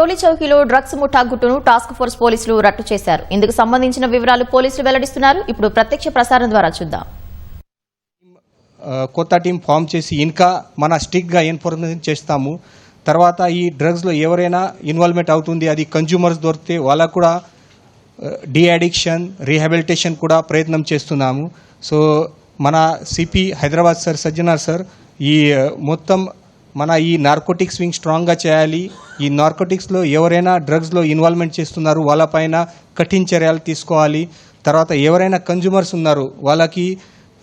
టోలీ చౌకీలో drugs ముఠా గుట్టును task force పోలీసులు రట్టు చేశారు. ఇందుకు సంబంధించిన వివరాలు పోలీసులు వెల్లడిస్తున్నారు. ఇప్పుడు ప్రత్యక్ష ప్రసారం ద్వారా చూద్దాం. కొత్త టీం ఫామ్ చేసి ఇంకా మన స్ట్రిక్ట్గా ఇన్ఫర్మేషన్ చేస్తాము. తర్వాత ఈ డ్రగ్స్లో ఎవరైనా ఇన్వాల్వ్మెంట్ అవుతుంది, అది కన్జ్యూమర్స్ దొరికితే వాళ్ళకు కూడా డీ అడిక్షన్ రీహాబిలిటేషన్ కూడా ప్రయత్నం చేస్తున్నాము. సో మన CP Hyderabad sir Sajjanar sir ఈ మొత్తం మన ఈ నార్కోటిక్స్ వింగ్ స్ట్రాంగ్గా చేయాలి. ఈ నార్కోటిక్స్లో ఎవరైనా డ్రగ్స్లో ఇన్వాల్వ్మెంట్ చేస్తున్నారు వాళ్ళపైన కఠిన చర్యలు తీసుకోవాలి. తర్వాత ఎవరైనా కన్జ్యూమర్స్ ఉన్నారు వాళ్ళకి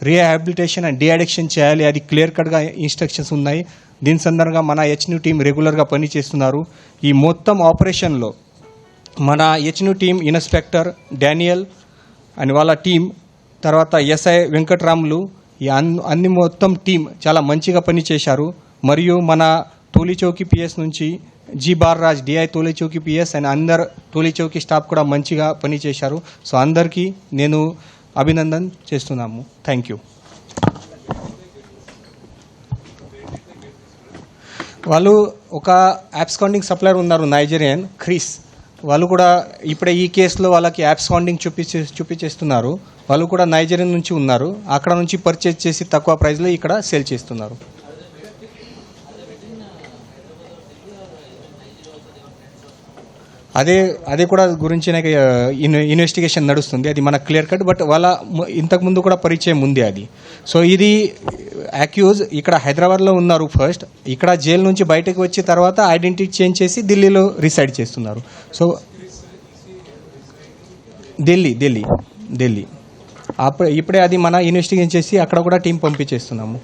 రీహాబిలిటేషన్ అండ్ డీ అడిక్షన్ చేయాలి. అది క్లియర్ కట్గా ఇన్స్ట్రక్షన్స్ ఉన్నాయి. దీని సందర్భంగా మన హెచ్న్యూ టీం రెగ్యులర్గా పనిచేస్తున్నారు. ఈ మొత్తం ఆపరేషన్లో మన హెచ్న్యూ టీం ఇన్స్పెక్టర్ డానియల్ అండ్ వాళ్ళ టీం, తర్వాత ఎస్ఐ వెంకట్రాములు, ఈ అన్ని మొత్తం టీం చాలా మంచిగా పనిచేశారు. మరియు మన టోలీ చౌకీ పిఎస్ నుంచి G Balraj DI Toli Chowki PS and అందరు టోలీ చౌకీ స్టాఫ్ కూడా మంచిగా పనిచేశారు. సో అందరికీ నేను అభినందన చేస్తున్నాము. Thank you. వాళ్ళు ఒక యాబ్స్కాండింగ్ సప్లయర్ ఉన్నారు నైజీరియన్ క్రిస్, వాళ్ళు కూడా ఇప్పుడే ఈ కేసులో వాళ్ళకి యాబ్స్కాండింగ్ చూపించేస్తున్నారు. వాళ్ళు కూడా నైజీరియన్ నుంచి ఉన్నారు. అక్కడ నుంచి పర్చేజ్ చేసి తక్కువ ప్రైస్లో ఇక్కడ సేల్ చేస్తున్నారు. అదే కూడా గురించి ఇన్వెస్టిగేషన్ నడుస్తుంది. అది మనకు క్లియర్ కట్. బట్ వాళ్ళ ఇంతకుముందు కూడా పరిచయం ఉంది అది. సో ఇది అక్యూజ్ ఇక్కడ హైదరాబాద్లో ఉన్నారు ఫస్ట్. ఇక్కడ జైలు నుంచి బయటకు వచ్చి తర్వాత ఐడెంటిటీ చేంజ్ చేసి ఢిల్లీలో రిసైడ్ చేస్తున్నారు. సో ఢిల్లీ ఇప్పుడే అది మన ఇన్వెస్టిగేషన్ చేసి అక్కడ కూడా టీం పంపించేస్తున్నాము.